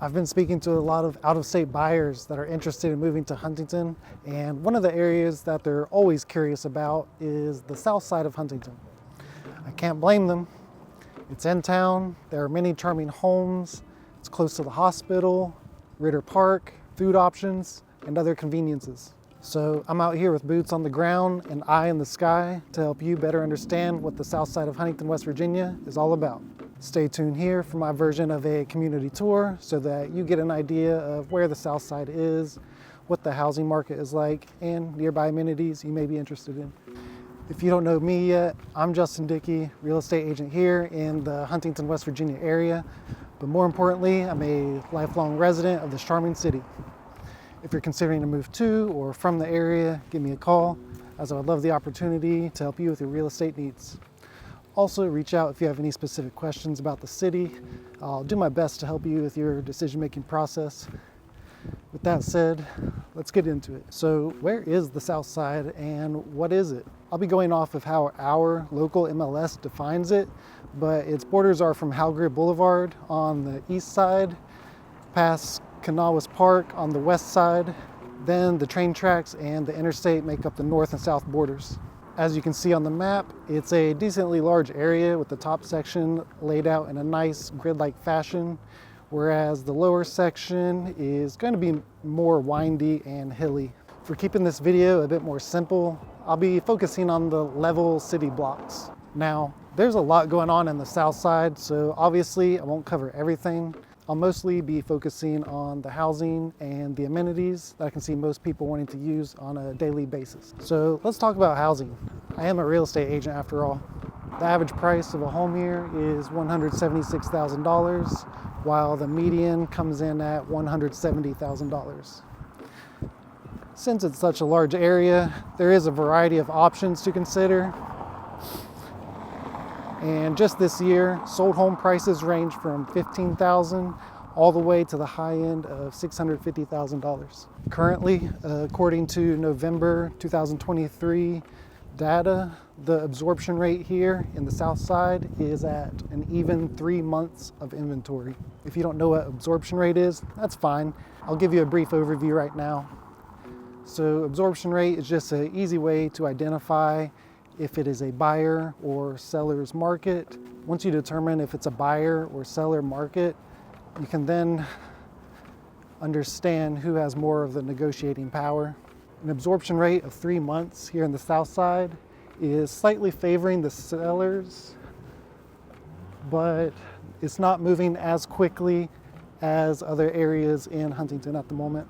I've been speaking to a lot of out-of-state buyers that are interested in moving to Huntington, and one of the areas that they're always curious about is the south side of Huntington. I can't blame them. It's in town, there are many charming homes, it's close to the hospital, Ritter Park, food options, and other conveniences. So I'm out here with boots on the ground and eye in the sky to help you better understand what the south side of Huntington, West Virginia is all about. Stay tuned here for my version of a community tour so that you get an idea of where the south side is, what the housing market is like, and nearby amenities you may be interested in. If you don't know me yet, I'm Justin Dickey, real estate agent here in the Huntington, West Virginia area. But more importantly, I'm a lifelong resident of this charming city. If you're considering a move to or from the area, give me a call, as I would love the opportunity to help you with your real estate needs. Also, reach out if you have any specific questions about the city. I'll do my best to help you with your decision-making process. With that said, let's get into it. So where is the south side and what is it? I'll be going off of how our local MLS defines it, but its borders are from Hal Greer Boulevard on the east side, past Kanawha Park on the west side, then the train tracks and the interstate make up the north and south borders. As you can see on the map, it's a decently large area with the top section laid out in a nice grid-like fashion, whereas the lower section is going to be more windy and hilly. For keeping this video a bit more simple, I'll be focusing on the level city blocks. Now, there's a lot going on in the south side, so obviously I won't cover everything. I'll mostly be focusing on the housing and the amenities that I can see most people wanting to use on a daily basis. So let's talk about housing. I am a real estate agent after all. The average price of a home here is $176,000, while the median comes in at $170,000. Since it's such a large area, there is a variety of options to consider. And just this year, sold home prices range from $15,000 all the way to the high end of $650,000. Currently, according to November 2023 data, the absorption rate here in the south side is at an even 3 months of inventory. If you don't know what absorption rate is, that's fine. I'll give you a brief overview right now. So absorption rate is just an easy way to identify if it is a buyer or seller's market. Once you determine if it's a buyer or seller market, you can then understand who has more of the negotiating power. An absorption rate of 3 months here in the south side is slightly favoring the sellers, but it's not moving as quickly as other areas in Huntington at the moment.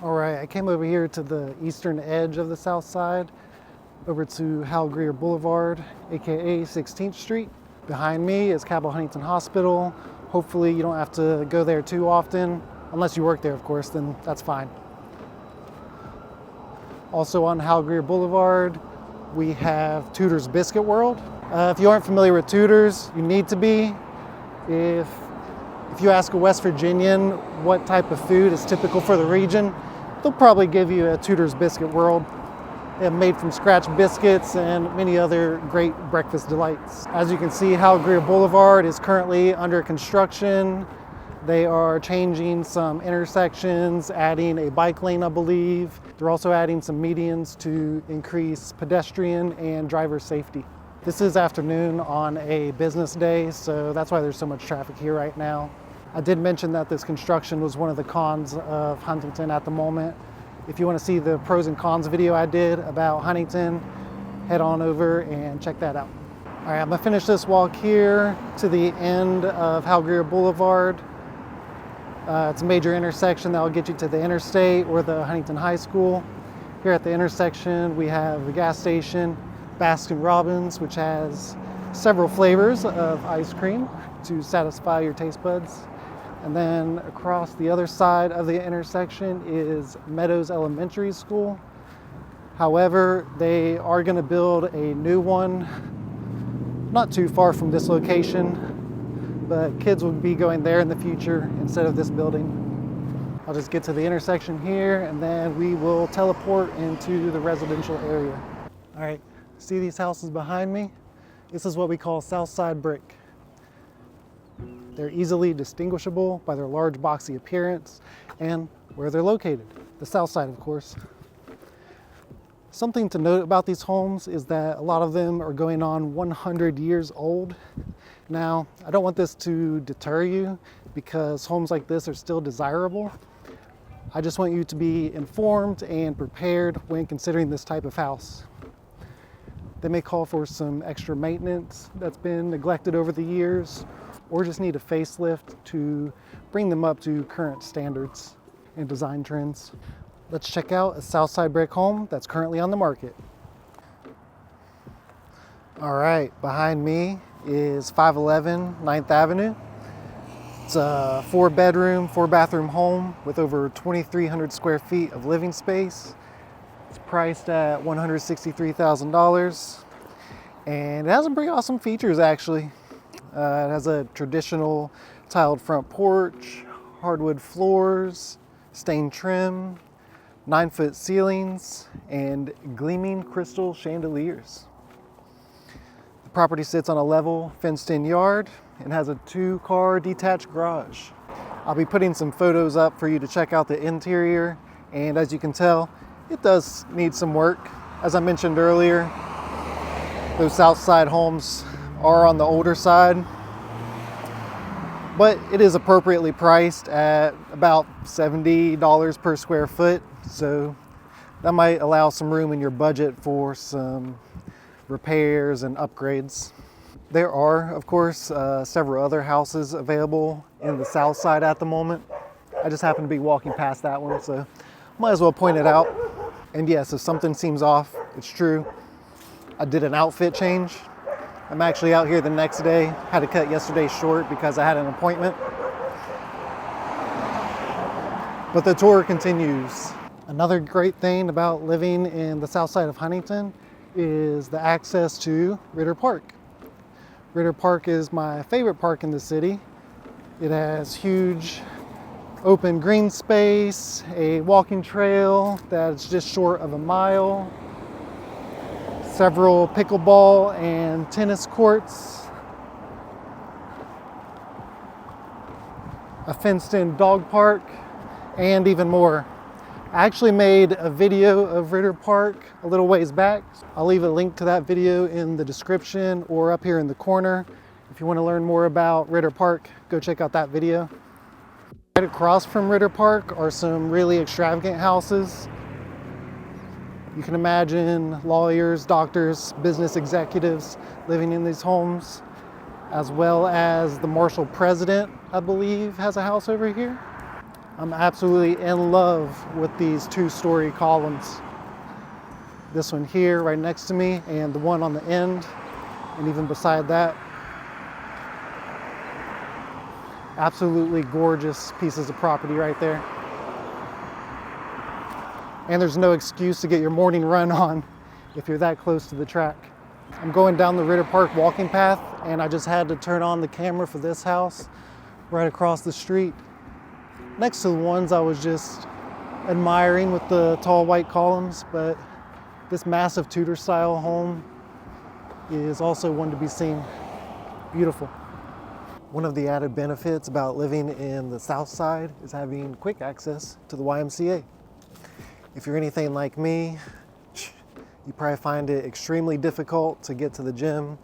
All right, I came over here to the eastern edge of the south side, over to Hal Greer Boulevard, aka 16th Street. Behind me is Cabell Huntington Hospital. Hopefully you don't have to go there too often, unless you work there, of course, then that's fine. Also on Hal Greer Boulevard, we have Tudor's Biscuit World. If you aren't familiar with Tudor's, you need to be. If you ask a West Virginian what type of food is typical for the region, they'll probably give you a Tudor's Biscuit World. They have made from scratch biscuits and many other great breakfast delights. As you can see, Hal Greer Boulevard is currently under construction. They are changing some intersections, adding a bike lane, I believe. They're also adding some medians to increase pedestrian and driver safety. This is afternoon on a business day, so that's why there's so much traffic here right now. I did mention that this construction was one of the cons of Huntington at the moment. If you want to see the pros and cons video I did about Huntington, head on over and check that out. All right, I'm gonna finish this walk here to the end of Hal Greer Boulevard. It's a major intersection that will get you to the interstate or the Huntington High School. Here at the intersection, we have the gas station, Baskin Robbins, which has several flavors of ice cream to satisfy your taste buds. And then across the other side of the intersection is Meadows Elementary School. However, they are going to build a new one not too far from this location, but kids will be going there in the future instead of this building. I'll just get to the intersection here and then we will teleport into the residential area. All right, see these houses behind me? This is what we call Southside brick. They're easily distinguishable by their large boxy appearance and where they're located, the south side, of course. Something to note about these homes is that a lot of them are going on 100 years old. Now, I don't want this to deter you because homes like this are still desirable. I just want you to be informed and prepared when considering this type of house. They may call for some extra maintenance that's been neglected over the years, or just need a facelift to bring them up to current standards and design trends. Let's check out a Southside brick home that's currently on the market. All right, behind me is 511 9th Avenue. It's a 4-bedroom, 4-bathroom home with over 2,300 square feet of living space. It's priced at $163,000, and it has some pretty awesome features actually. It has a traditional tiled front porch, hardwood floors, stained trim, 9-foot ceilings, and gleaming crystal chandeliers. The property sits on a level, fenced-in yard and has a 2-car detached garage. I'll be putting some photos up for you to check out the interior, and as you can tell, it does need some work. As I mentioned earlier, those Southside homes are on the older side, but it is appropriately priced at about $70 per square foot, so that might allow some room in your budget for some repairs and upgrades. There are, of course, several other houses available in the south side at the moment. I just happen to be walking past that one, so might as well point it out. And yes, if something seems off, it's true. I did an outfit change. I'm actually out here the next day. Had to cut yesterday short because I had an appointment. But the tour continues. Another great thing about living in the south side of Huntington is the access to Ritter Park. Ritter Park is my favorite park in the city. It has huge open green space, a walking trail that's just short of a mile, several pickleball and tennis courts, a fenced-in dog park, and even more. I actually made a video of Ritter Park a little ways back. I'll leave a link to that video in the description or up here in the corner. If you want to learn more about Ritter Park, go check out that video. Right across from Ritter Park are some really extravagant houses. You can imagine lawyers, doctors, business executives living in these homes, as well as the Marshall president, I believe, has a house over here. I'm absolutely in love with these 2-story columns. This one here right next to me and the one on the end, and even beside that. Absolutely gorgeous pieces of property right there. And there's no excuse to get your morning run on if you're that close to the track. I'm going down the Ritter Park walking path, and I just had to turn on the camera for this house right across the street, next to the ones I was just admiring with the tall white columns. But this massive Tudor style home is also one to be seen. Beautiful. One of the added benefits about living in the south side is having quick access to the YMCA. If you're anything like me, you probably find it extremely difficult to get to the gym.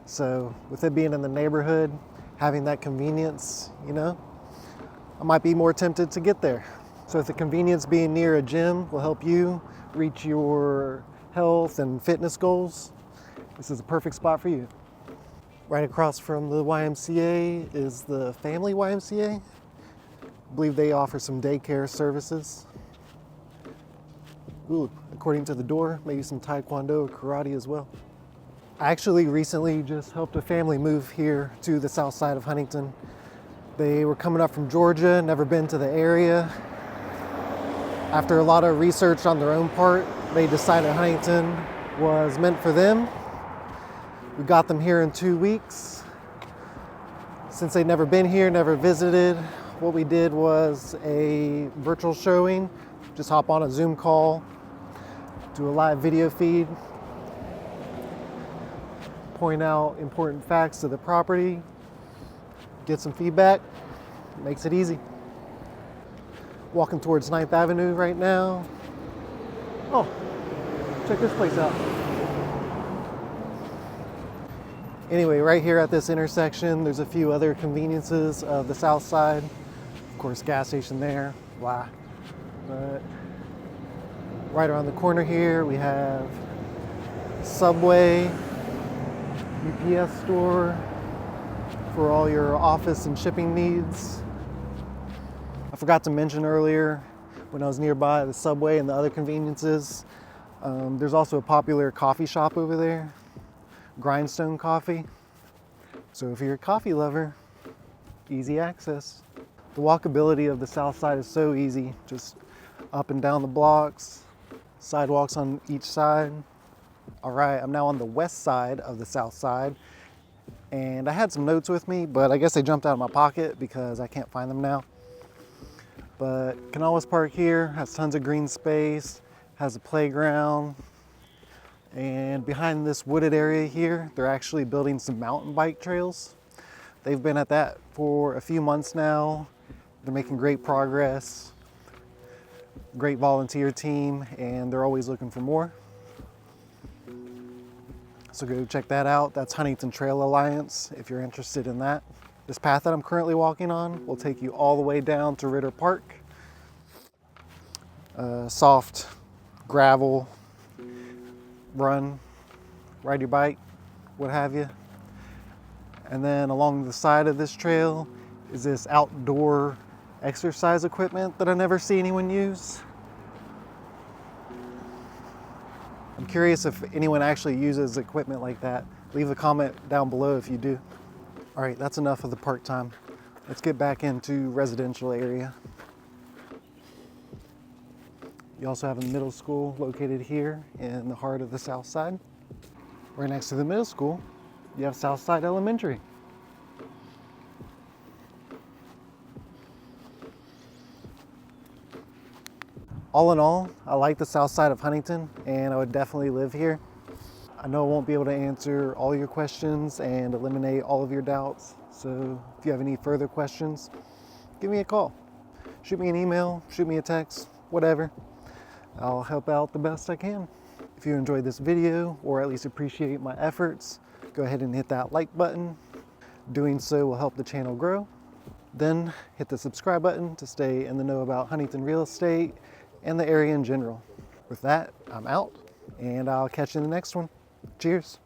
So with it being in the neighborhood, having that convenience, you know, I might be more tempted to get there. So if the convenience being near a gym will help you reach your health and fitness goals, this is a perfect spot for you. Right across from the YMCA is the Family YMCA. I believe they offer some daycare services. Ooh, according to the door, maybe some Taekwondo or karate as well. I actually recently just helped a family move here to the south side of Huntington. They were coming up from Georgia, never been to the area. After a lot of research on their own part, they decided Huntington was meant for them. We got them here in 2 weeks. Since they'd never been here, never visited, what we did was a virtual showing. Just hop on a Zoom call, do a live video feed, point out important facts of the property, get some feedback. Makes it easy. Walking towards 9th Avenue right now. Oh, check this place out. Anyway, right here at this intersection, there's a few other conveniences of the South Side. Of course, gas station there, blah. But right around the corner here, we have Subway, UPS store for all your office and shipping needs. I forgot to mention earlier when I was nearby the Subway and the other conveniences, there's also a popular coffee shop over there, Grindstone Coffee. So if you're a coffee lover, easy access. The walkability of the South Side is so easy, just up and down the blocks, sidewalks on each side. All right, I'm now on the west side of the South Side, and I had some notes with me, but I guess they jumped out of my pocket because I can't find them now. But can always park here, has tons of green space, has a playground, and behind this wooded area here, they're actually building some mountain bike trails. They've been at that for a few months now. They're making great progress, great volunteer team, and they're always looking for more. So go check that out. That's Huntington Trail Alliance if you're interested in that. This path that I'm currently walking on will take you all the way down to Ritter Park. Soft gravel, run, ride your bike, what have you. And then along the side of this trail is this outdoor exercise equipment that I never see anyone use. I'm curious if anyone actually uses equipment like that. Leave a comment down below if you do. All right, that's enough of the park time. Let's get back into residential area. You also have a middle school located here in the heart of the South Side. Right next to the middle school, you have Southside Elementary. All in all, I like the South Side of Huntington and I would definitely live here. I know I won't be able to answer all your questions and eliminate all of your doubts. So if you have any further questions, give me a call. Shoot me an email, shoot me a text, whatever. I'll help out the best I can. If you enjoyed this video or at least appreciate my efforts, go ahead and hit that like button. Doing so will help the channel grow. Then hit the subscribe button to stay in the know about Huntington real estate and the area in general. With that, I'm out and I'll catch you in the next one. Cheers.